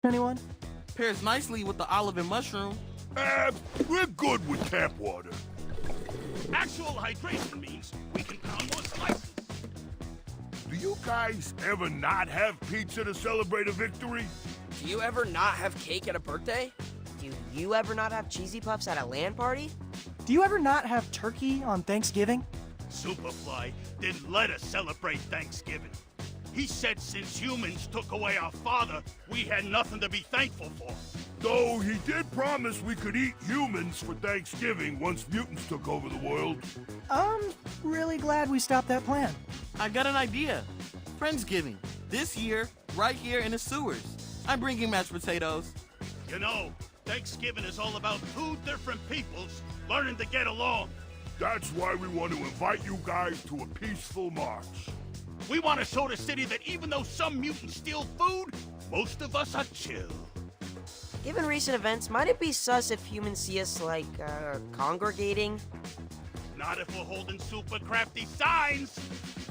Anyone? Pairs nicely with the olive and mushroom. We're good with tap water. Actual hydration means we can pound more slices. Do you guys ever not have pizza to celebrate a victory? Do you ever not have cake at a birthday? Do you ever not have cheesy puffs at a LAN party? Do you ever not have turkey on Thanksgiving? Superfly didn't let us celebrate Thanksgiving. He said since humans took away our father, we had nothing to be thankful for. Though he did promise we could eat humans for Thanksgiving once mutants took over the world. I'm really glad we stopped that plan. I got an idea. Friendsgiving. This year, right here in the sewers. I'm bringing mashed potatoes. You know, Thanksgiving is all about two different peoples learning to get along. That's why we want to invite you guys to a peaceful march. We want to show the city that even though some mutants steal food, most of us are chill. Given recent events, might it be sus if humans see us, like, congregating? Not if we're holding super crafty signs.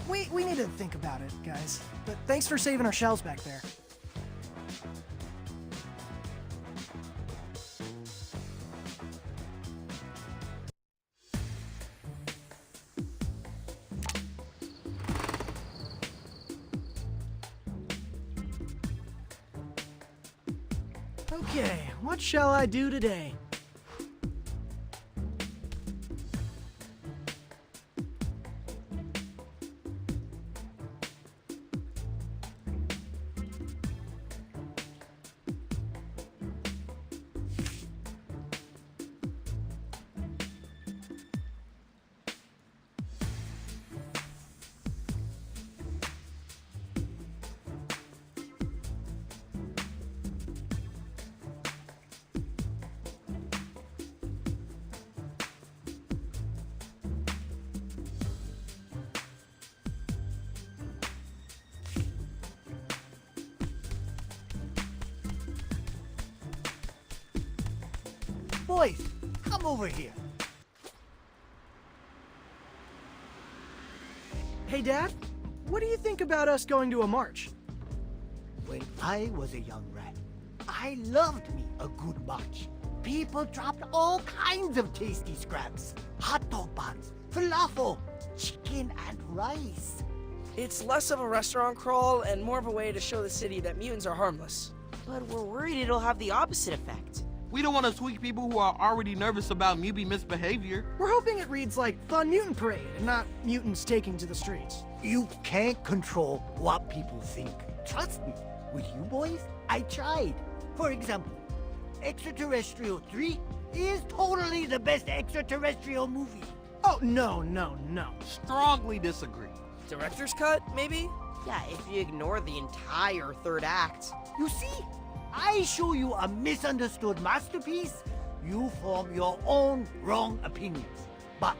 We need to think about it, guys. But thanks for saving our shells back there. Okay, what shall I do today? Boys, come over here. Hey, Dad, what do you think about us going to a march? When I was a young rat, I loved me a good march. People dropped all kinds of tasty scraps. Hot dog buns, falafel, chicken and rice. It's less of a restaurant crawl and more of a way to show the city that mutants are harmless. But we're worried it'll have the opposite effect. We don't want to tweak people who are already nervous about mutant misbehavior. We're hoping it reads like Fun Mutant Parade and not mutants taking to the streets. You can't control what people think. Trust me, with you boys, I tried. For example, Extraterrestrial 3 is totally the best extraterrestrial movie. Oh, no. Strongly disagree. Director's cut, maybe? Yeah, if you ignore the entire third act. You see, I show you a misunderstood masterpiece, you form your own wrong opinions. But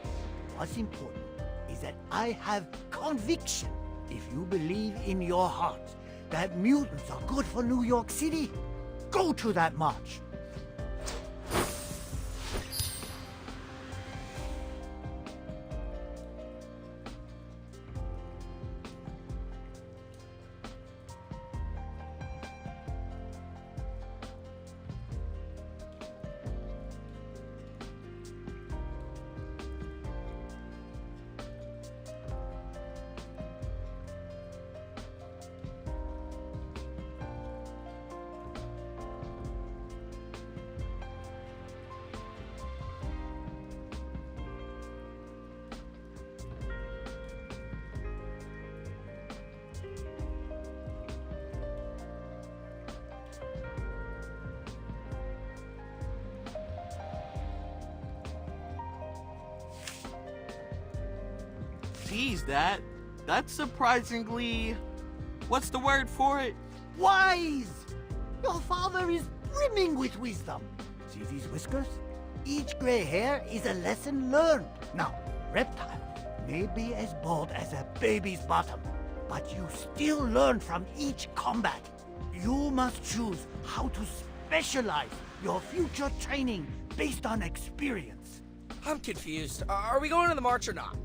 what's important is that I have conviction. If you believe in your heart that mutants are good for New York City, go to that march. Geez, that's surprisingly... What's the word for it? Wise! Your father is brimming with wisdom. See these whiskers? Each gray hair is a lesson learned. Now, reptile may be as bald as a baby's bottom, but you still learn from each combat. You must choose how to specialize your future training based on experience. I'm confused. Are we going to the march or not?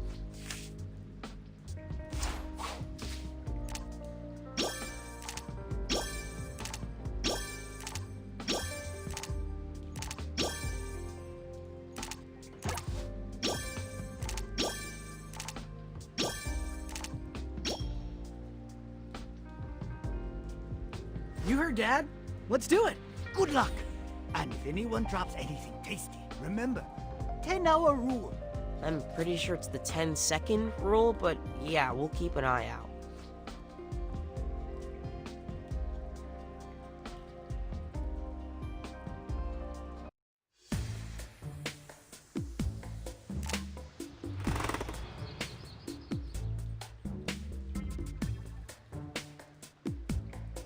Dad. Let's do it. Good luck. And if anyone drops anything tasty, remember, 10-hour rule. I'm pretty sure it's the 10-second rule, but yeah, we'll keep an eye out.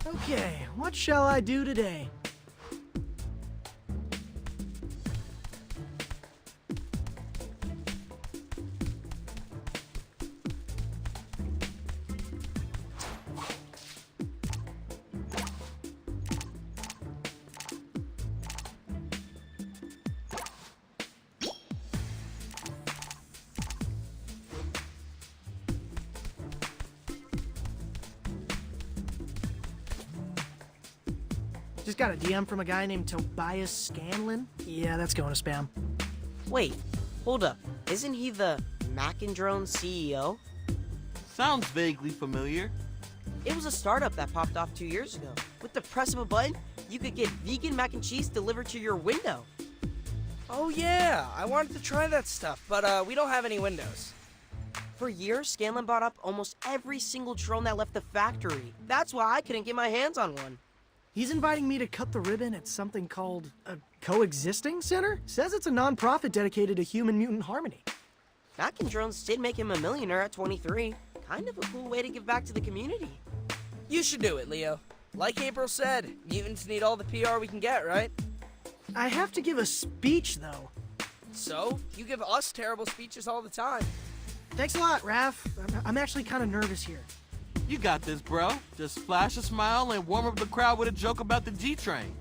Okay, what shall I do today? Just got a DM from a guy named Tobias Scanlon. Yeah, that's going to spam. Wait, hold up. Isn't he the Mac and Drone CEO? Sounds vaguely familiar. It was a startup that popped off 2 years ago. With the press of a button, you could get vegan mac and cheese delivered to your window. Oh yeah, I wanted to try that stuff, but we don't have any windows. For years, Scanlon bought up almost every single drone that left the factory. That's why I couldn't get my hands on one. He's inviting me to cut the ribbon at something called a coexisting center? Says it's a non-profit dedicated to human-mutant harmony. Mac and Drones did make him a millionaire at 23. Kind of a cool way to give back to the community. You should do it, Leo. Like April said, mutants need all the PR we can get, right? I have to give a speech, though. So, you give us terrible speeches all the time. Thanks a lot, Raph. I'm actually kind of nervous here. You got this, bro. Just flash a smile and warm up the crowd with a joke about the G-Train.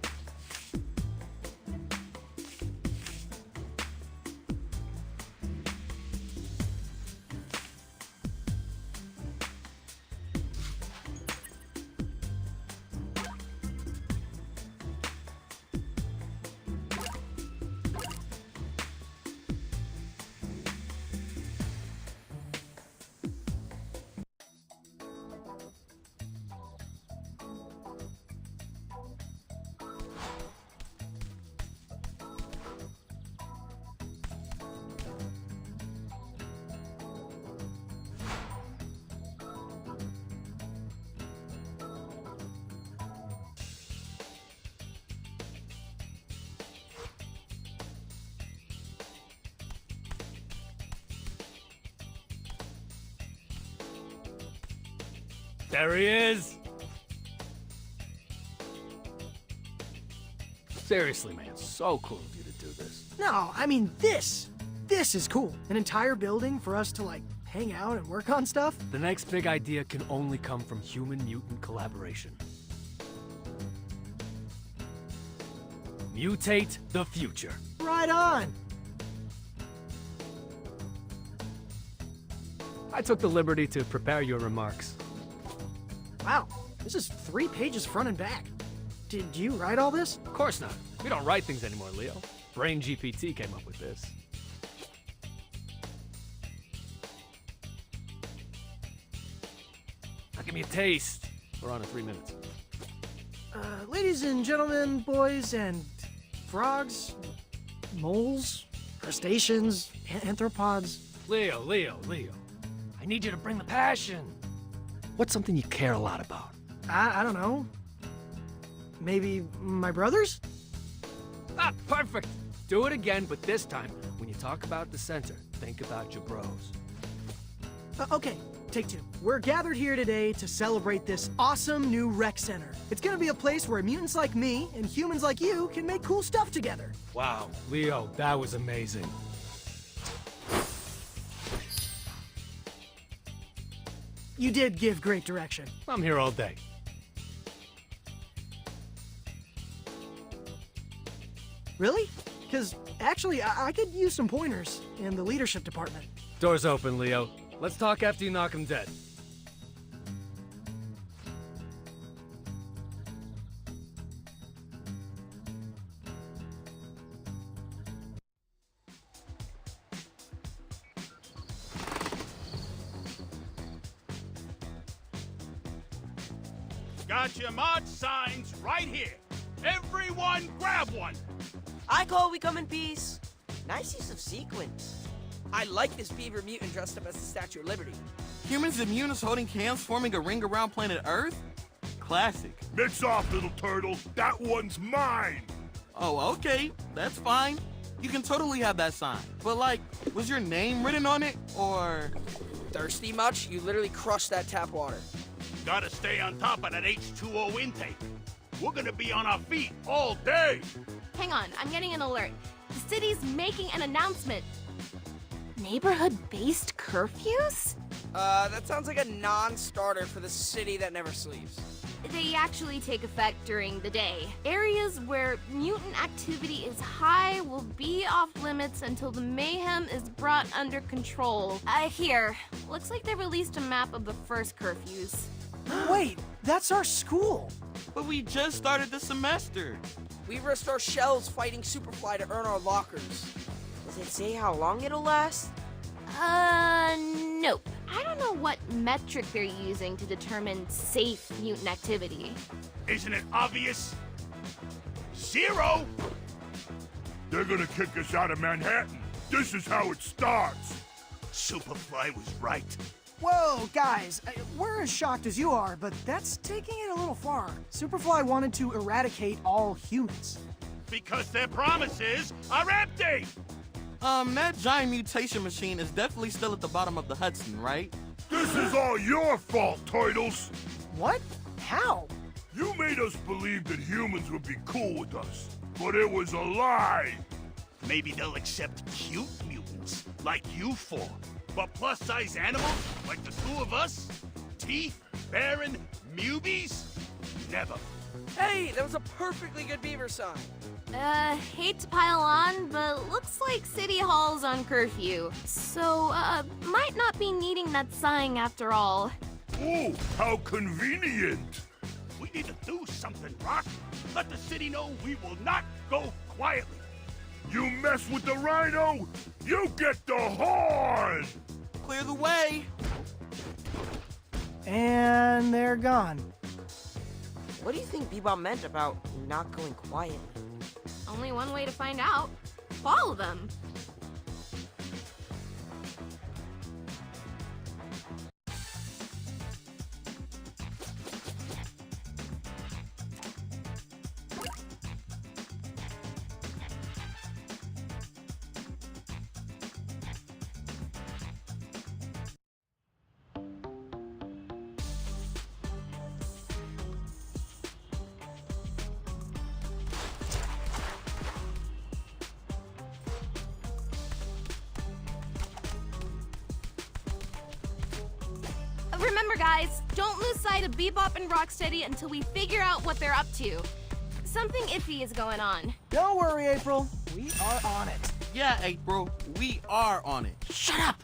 There he is! Seriously, man, so cool of you to do this. No, I mean this. This is cool. An entire building for us to, like, hang out and work on stuff. The next big idea can only come from human-mutant collaboration. Mutate the future. Right on. I took the liberty to prepare your remarks. Wow, this is 3 pages front and back. Did you write all this? Of course not. We don't write things anymore, Leo. Brain GPT came up with this. Now give me a taste. We're on in 3 minutes. Ladies and gentlemen, boys and frogs, moles, crustaceans, anthropods. Leo. I need you to bring the passion. What's something you care a lot about? I don't know. Maybe my brothers? Ah, perfect. Do it again, but this time, when you talk about the center, think about your bros. Okay, take 2. We're gathered here today to celebrate this awesome new rec center. It's gonna be a place where mutants like me and humans like you can make cool stuff together. Wow, Leo, that was amazing. You did give great direction. I'm here all day. Really? Because actually, I could use some pointers in the leadership department. Door's open, Leo. Let's talk after you knock him dead. Got your mod signs right here. Everyone grab one. I call we come in peace. Nice use of sequins. I like this beaver mutant dressed up as the Statue of Liberty. Humans and mutants holding hands forming a ring around planet Earth? Classic. Mix off, little turtle. That one's mine. Oh, okay. That's fine. You can totally have that sign. But like, was your name written on it, or... Thirsty much? You literally crushed that tap water. Gotta stay on top of that H2O intake. We're gonna be on our feet all day. Hang on, I'm getting an alert. The city's making an announcement. Neighborhood-based curfews? That sounds like a non-starter for the city that never sleeps. They actually take effect during the day. Areas where mutant activity is high will be off limits until the mayhem is brought under control. Here. Looks like they released a map of the first curfews. Wait, that's our school. But we just started the semester. We risked our shells fighting Superfly to earn our lockers. Does it say how long it'll last? Nope. I don't know what metric they're using to determine safe mutant activity. Isn't it obvious? 0. They're gonna kick us out of Manhattan. This is how it starts. Superfly was right. Whoa, guys, we're as shocked as you are, but that's taking it a little far. Superfly wanted to eradicate all humans. Because their promises are empty. That giant mutation machine is definitely still at the bottom of the Hudson, right? This is all your fault, Turtles. What? How? You made us believe that humans would be cool with us, but it was a lie. Maybe they'll accept cute mutants, like you four. But plus-size animals, like the two of us? Teeth, Baron, Mubies? Never. Hey, that was a perfectly good beaver sign. Hate to pile on, but looks like City Hall's on curfew. So, might not be needing that sign after all. Oh, how convenient. We need to do something, Rock. Let the city know we will not go quietly. You mess with the rhino, you get the horn! Clear the way. And they're gone. What do you think Bebop meant about not going quietly? Only one way to find out. Follow them. Remember, guys, don't lose sight of Bebop and Rocksteady until we figure out what they're up to. Something iffy is going on. Don't worry, April. We are on it. Yeah, April, we are on it. Shut up!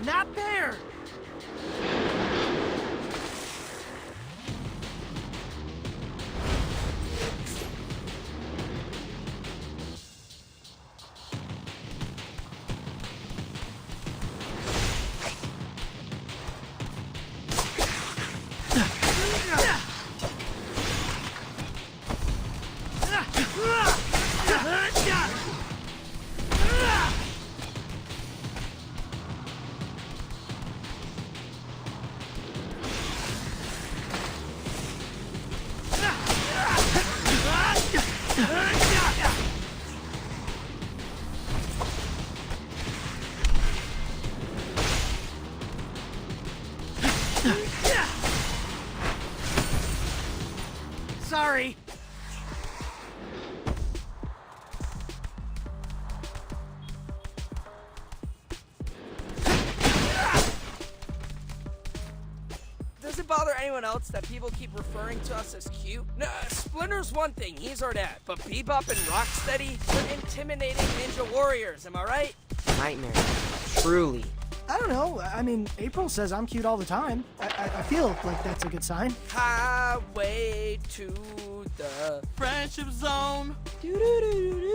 Not there! Sorry. Does it bother anyone else that people keep referring to us as cute? No, Splinter's one thing, he's our dad. But Bebop and Rocksteady, we're intimidating ninja warriors, am I right? Nightmare. Truly. I don't know. I mean, April says I'm cute all the time. I feel like that's a good sign. Highway to the... Friendship zone. Yummy!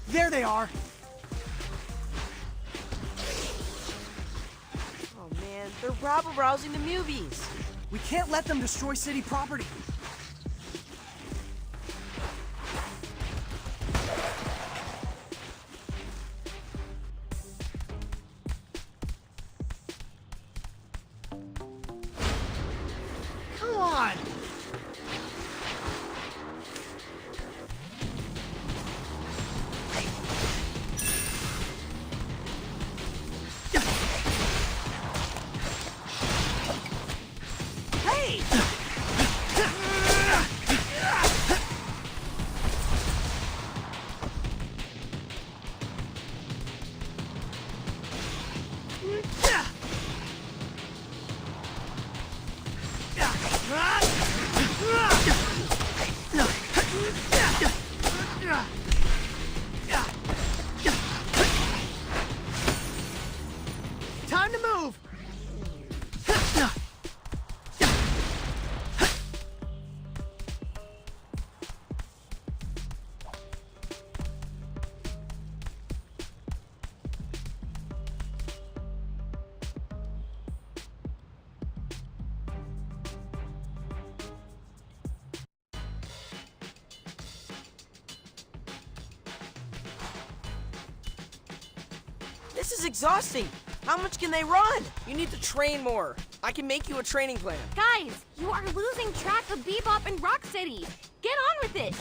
There they are. Oh man, they're rabble-rousing the movies. We can't let them destroy city property. Come on! Hey! Time to move! This is exhausting. How much can they run? You need to train more. I can make you a training plan. Guys, you are losing track of Bebop and Rocksteady. Get on with it.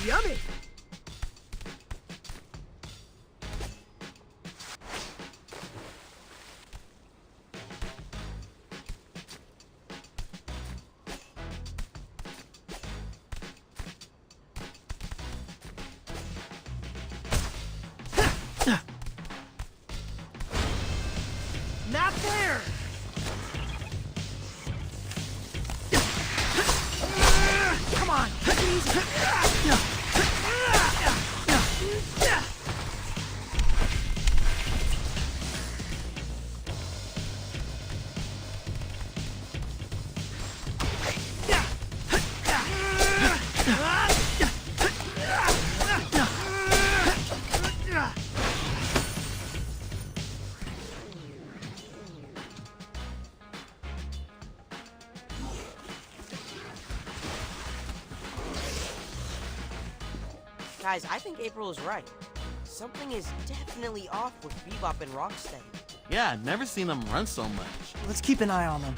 Yummy! Not there! Come on, take it easy! Guys, I think April is right. Something is definitely off with Bebop and Rocksteady. Yeah, never seen them run so much. Let's keep an eye on them.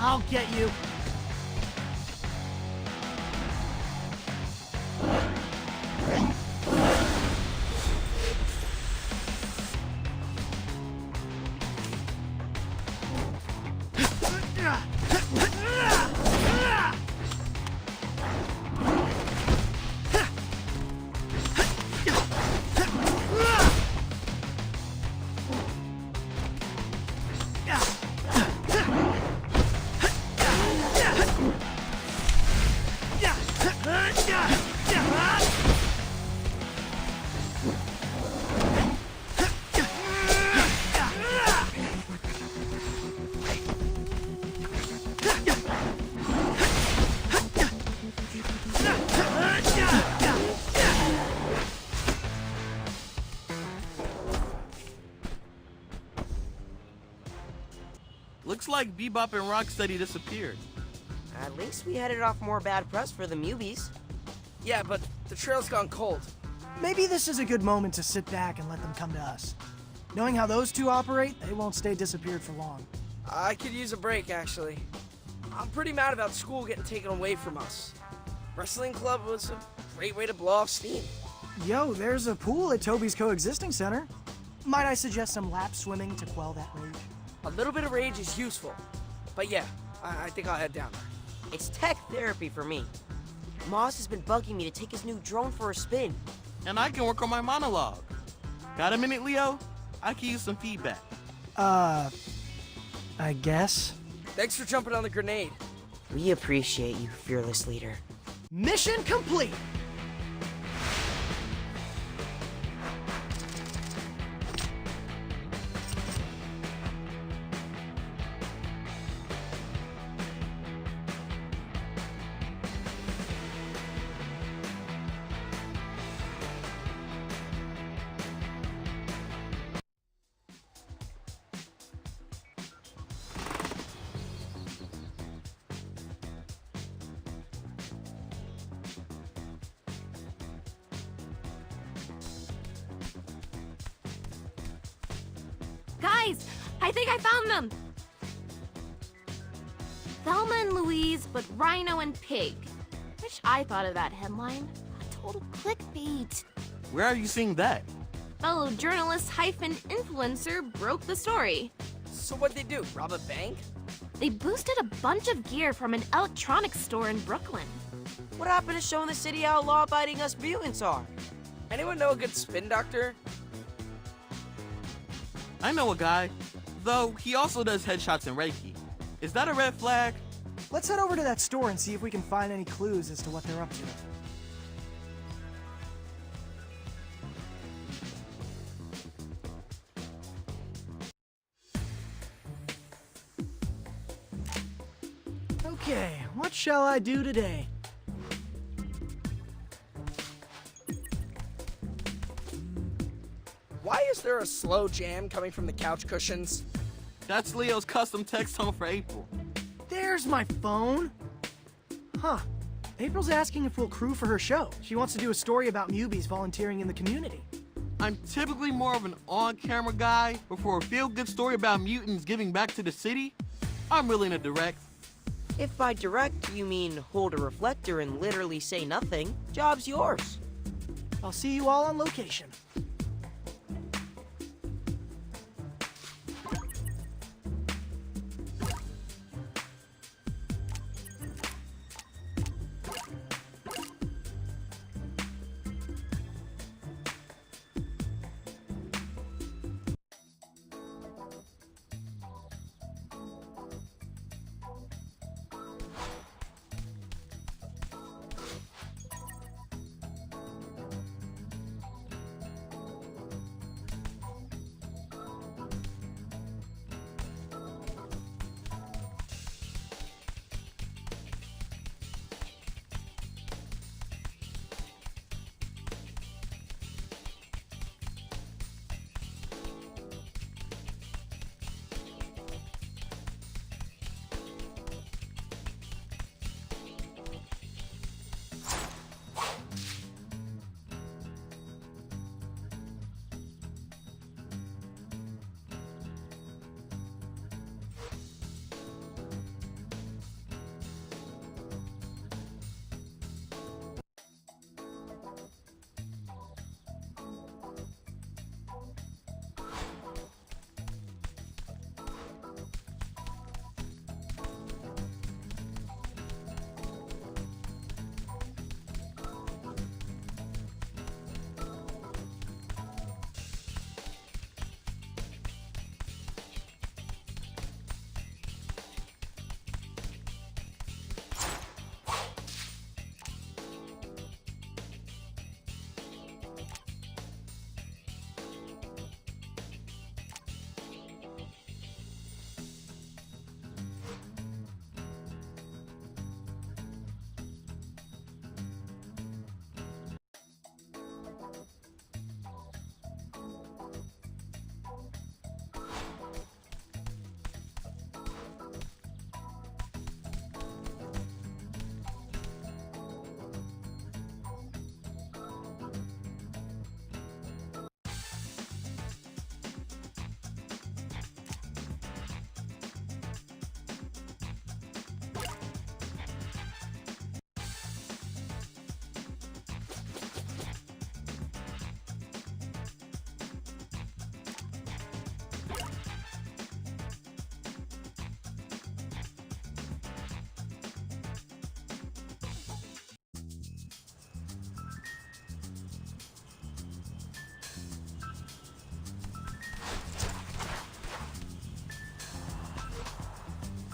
I'll get you. Looks like Bebop and Rocksteady disappeared. At least we headed off more bad press for the Mubies. Yeah, but the trail's gone cold. Maybe this is a good moment to sit back and let them come to us. Knowing how those two operate, they won't stay disappeared for long. I could use a break, actually. I'm pretty mad about school getting taken away from us. Wrestling club was a great way to blow off steam. Yo, there's a pool at Toby's Coexisting Center. Might I suggest some lap swimming to quell that rage? A little bit of rage is useful. But yeah, I think I'll head down there. It's tech therapy for me. Moss has been bugging me to take his new drone for a spin. And I can work on my monologue. Got a minute, Leo? I can use some feedback. I guess. Thanks for jumping on the grenade. We appreciate you, fearless leader. Mission complete! Guys, I think I found them! Thelma and Louise, but Rhino and Pig. Wish I thought of that headline. A total clickbait. Where are you seeing that? Fellow journalist-influencer broke the story. So what'd they do, rob a bank? They boosted a bunch of gear from an electronics store in Brooklyn. What happened to showing the city how law-abiding us mutants are? Anyone know a good spin doctor? I know a guy, though he also does headshots and Reiki. Is that a red flag? Let's head over to that store and see if we can find any clues as to what they're up to. Okay, what shall I do today? Why is there a slow jam coming from the couch cushions? That's Leo's custom text tone for April. There's my phone. Huh. April's asking if we'll crew for her show. She wants to do a story about newbies volunteering in the community. I'm typically more of an on-camera guy, but for a feel-good story about mutants giving back to the city, I'm willing to direct. If by direct you mean hold a reflector and literally say nothing, job's yours. I'll see you all on location.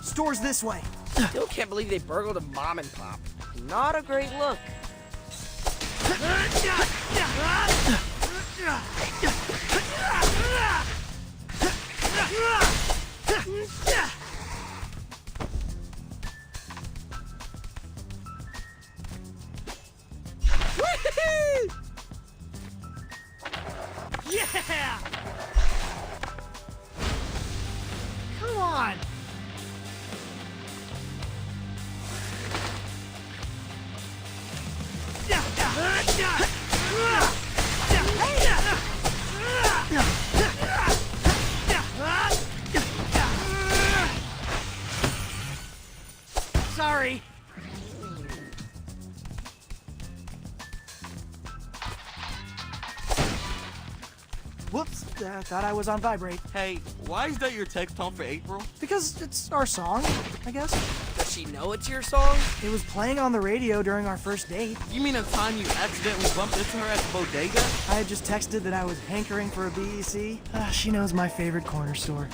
Store's this way. Still can't believe they burgled a mom and pop. Not a great look. Yeah! Come on! Sorry. Whoops, thought I was on vibrate. Hey, why is that your text tone for April? Because it's our song, I guess. Does she know it's your song? It was playing on the radio during our first date. You mean the time you accidentally bumped into her at the bodega? I had just texted that I was hankering for a BEC. She knows my favorite corner store.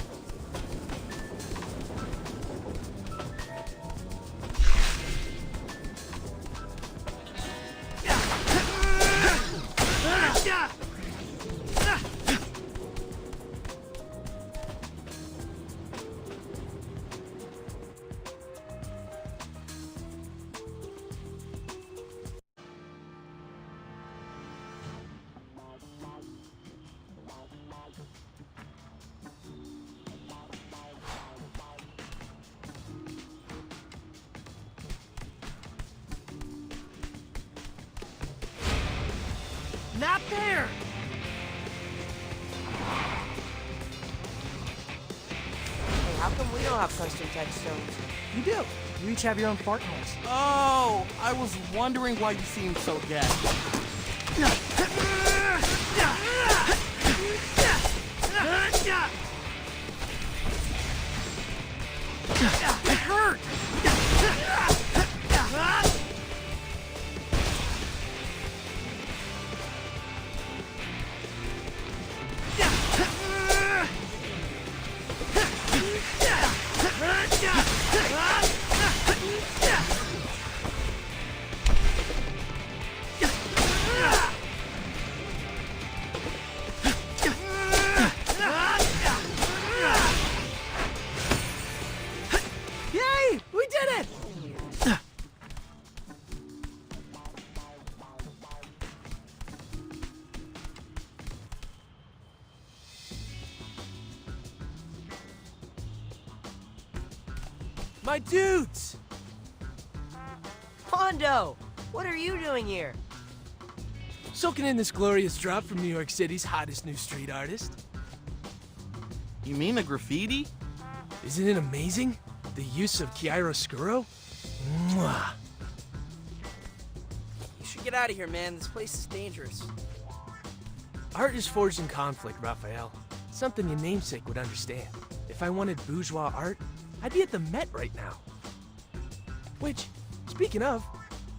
Not there! Hey, how come we don't have custom tech stones? You do. You each have your own fart noise. Oh, I was wondering why you seemed so gassed. It hurt! Yay! We did it! My dudes! Mondo, what are you doing here? Soaking in this glorious drop from New York City's hottest new street artist. You mean the graffiti? Isn't it amazing? The use of chiaroscuro? Mwah! You should get out of here, man. This place is dangerous. Art is forged in conflict, Raphael. Something your namesake would understand. If I wanted bourgeois art, I'd be at the Met right now. Which, speaking of,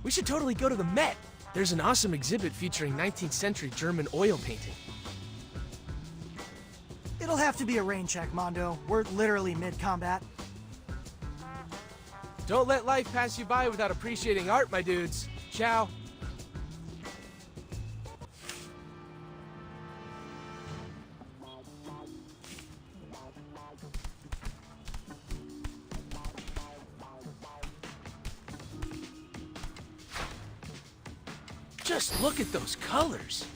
we should totally go to the Met. There's an awesome exhibit featuring 19th century German oil painting. It'll have to be a rain check, Mondo. We're literally mid-combat. Don't let life pass you by without appreciating art, my dudes. Ciao. Just look at those colors.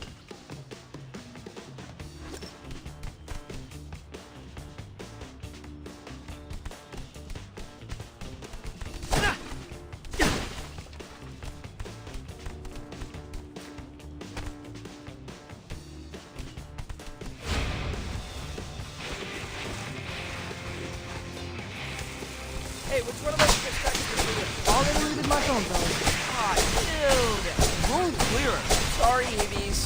Hey, which one of us gets back to the video? All they needed my phone, fellas. Aw, dude. Room clearer. Sorry, Heavies.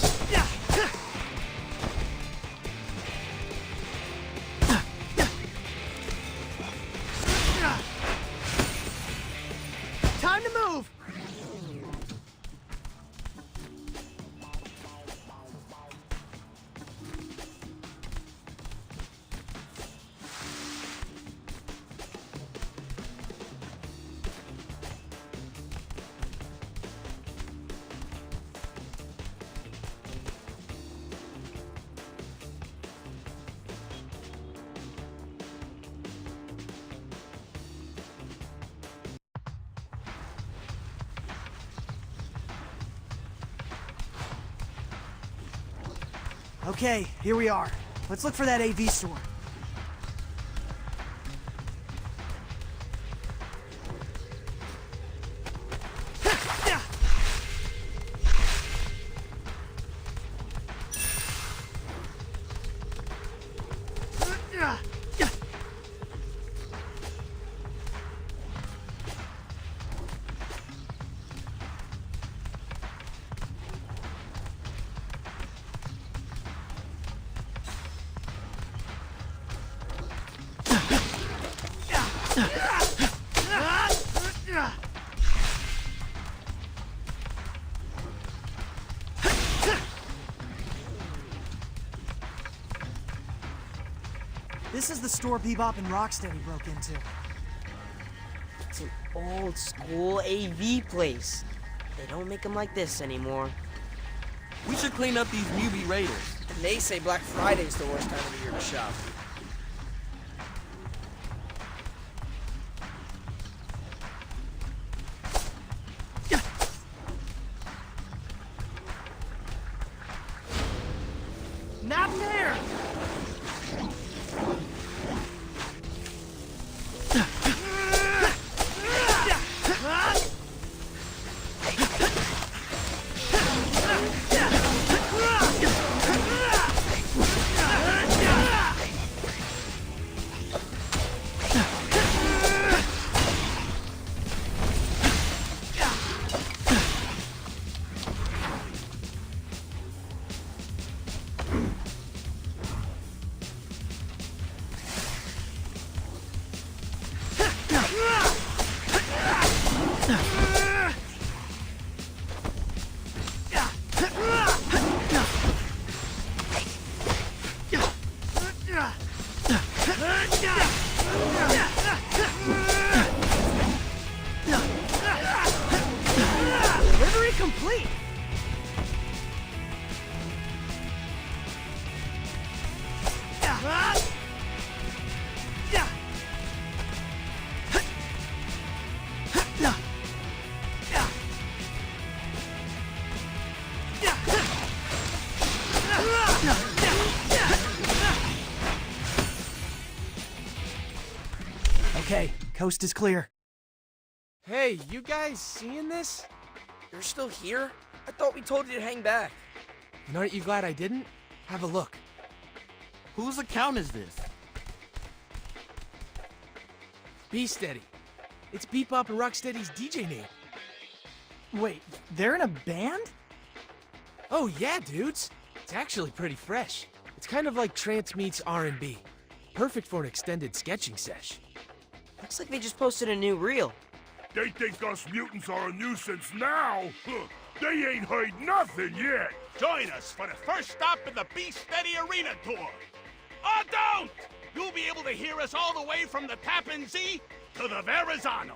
Time to move! Okay, here we are. Let's look for that AV store. This is the store Bebop and Rocksteady broke into. It's an old school AV place. They don't make them like this anymore. We should clean up these newbie raiders. And they say Black Friday's the worst time of the year to shop. Not there! Coast is clear. Hey, you guys seeing this? You're still here? I thought we told you to hang back. And aren't you glad I didn't? Have a look. Whose account is this? Be Steady. It's Bebop and Rocksteady's DJ name. Wait, they're in a band? Oh yeah, dudes. It's actually pretty fresh. It's kind of like trance meets R&B. Perfect for an extended sketching sesh. Looks like they just posted a new reel. They think us mutants are a nuisance now? Huh. They ain't heard nothing yet. Join us for the first stop in the Be Steady Arena Tour. Or don't! You'll be able to hear us all the way from the Tappan Zee to the Verrazano.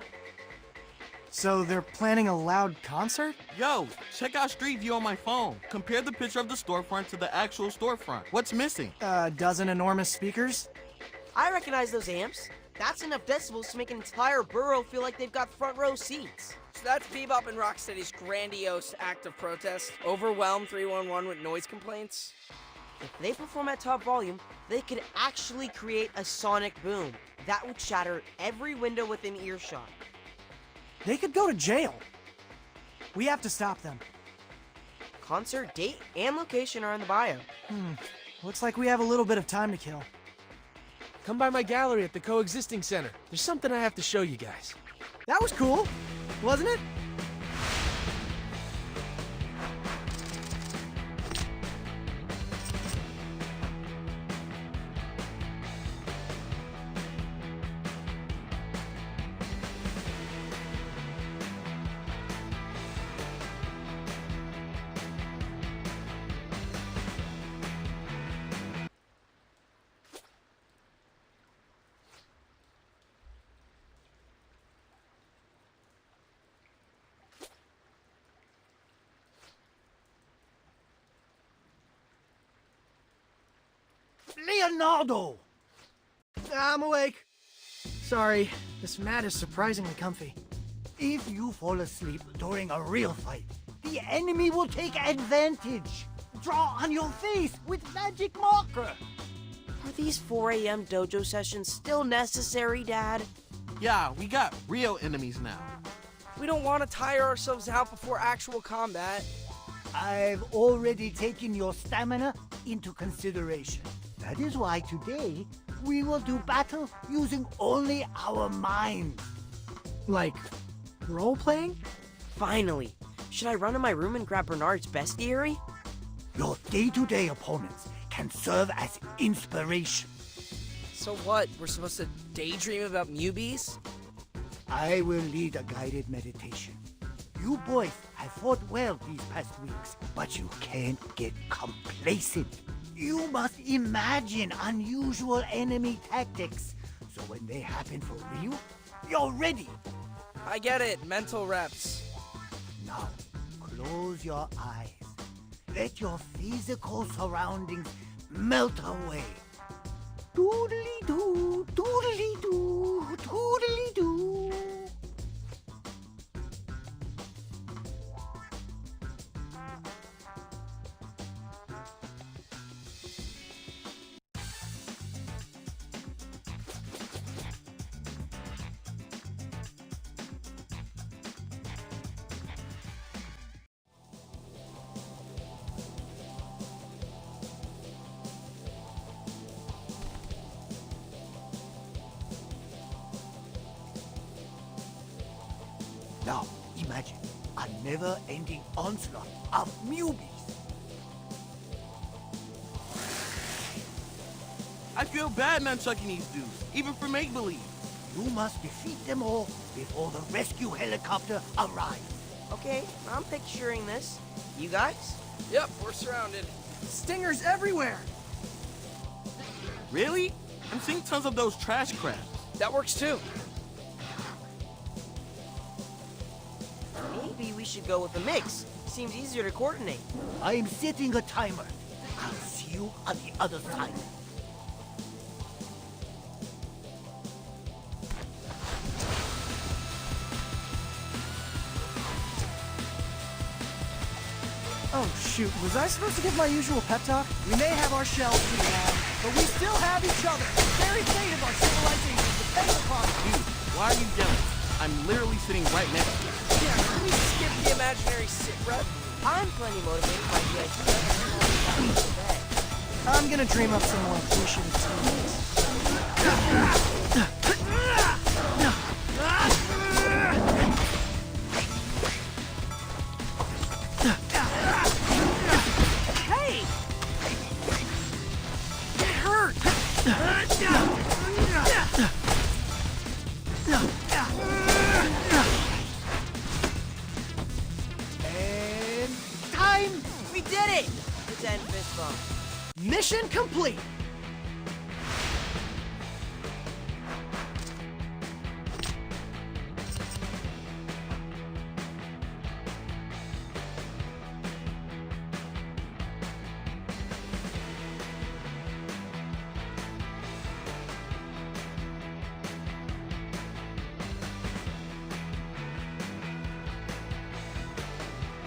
So they're planning a loud concert? Yo, check out Street View on my phone. Compare the picture of the storefront to the actual storefront. What's missing? A dozen enormous speakers? I recognize those amps. That's enough decibels to make an entire borough feel like they've got front row seats. So that's Bebop and Rocksteady's grandiose act of protest. Overwhelm 311 with noise complaints. If they perform at top volume, they could actually create a sonic boom that would shatter every window within earshot. They could go to jail. We have to stop them. Concert date and location are in the bio. Looks like we have a little bit of time to kill. Come by my gallery at the Coexisting Center. There's something I have to show you guys. That was cool, wasn't it? Leonardo! I'm awake. Sorry, this mat is surprisingly comfy. If you fall asleep during a real fight, the enemy will take advantage. Draw on your face with magic marker. Are these 4 a.m. dojo sessions still necessary, Dad? Yeah, we got real enemies now. We don't want to tire ourselves out before actual combat. I've already taken your stamina into consideration. That is why today we will do battle using only our minds. Like, role-playing? Finally. Should I run to my room and grab Bernard's bestiary? Your day-to-day opponents can serve as inspiration. So what? We're supposed to daydream about Mubies? I will lead a guided meditation. You boys have fought well these past weeks, but you can't get complacent. You must imagine unusual enemy tactics, so when they happen for real, you're ready. I get it. Mental reps. Now, close your eyes. Let your physical surroundings melt away. Doodly-doo, doodly-doo, doodly-doo. Now, imagine a never-ending onslaught of Mubies. I feel bad nunchucking these dudes, even for make-believe. You must defeat them all before the rescue helicopter arrives. Okay, I'm picturing this. You guys? Yep, we're surrounded. Stingers everywhere! Really? I'm seeing tons of those trash crabs. That works too. Maybe we should go with a mix. Seems easier to coordinate. I'm setting a timer. I'll see you on the other side. Oh shoot, was I supposed to give my usual pep talk? We may have our shells too long, but we still have each other. The very fate of our civilization depends upon it. Dude, Why are you yelling? I'm literally sitting right next to you. Yeah, can we skip the imaginary sit rep? I'm plenty motivated by the idea of falling back into bed. I'm gonna dream up some more appreciative teammates. Hey! Get hurt! And time! We did it! It's end fist bump. Mission complete!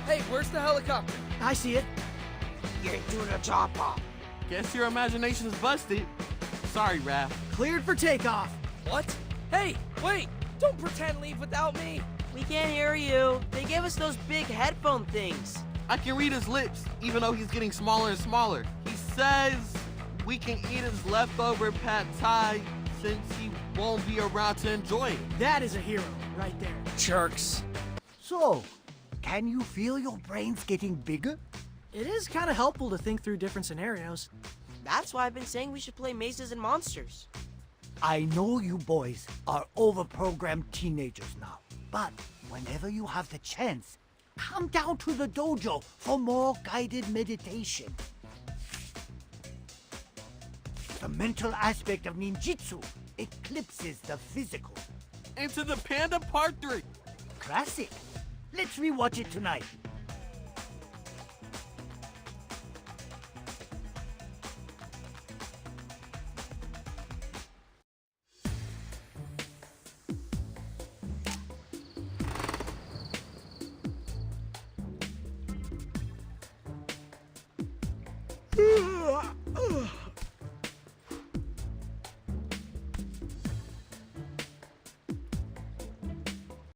Hey, where's the helicopter? I see it. You're doing a job, Bob. Guess your imagination's busted. Sorry, Raph. Cleared for takeoff. What? Hey, wait! Don't pretend leave without me! We can't hear you. They gave us those big headphone things. I can read his lips, even though he's getting smaller and smaller. He says we can eat his leftover pad thai since he won't be around to enjoy it. That is a hero right there. Jerks. So, can you feel your brains getting bigger? It is kind of helpful to think through different scenarios. That's why I've been saying we should play Mazes and Monsters. I know you boys are overprogrammed teenagers now, but whenever you have the chance, come down to the dojo for more guided meditation. The mental aspect of ninjutsu eclipses the physical. Into the Panda Part 3. Classic. Let's rewatch it tonight.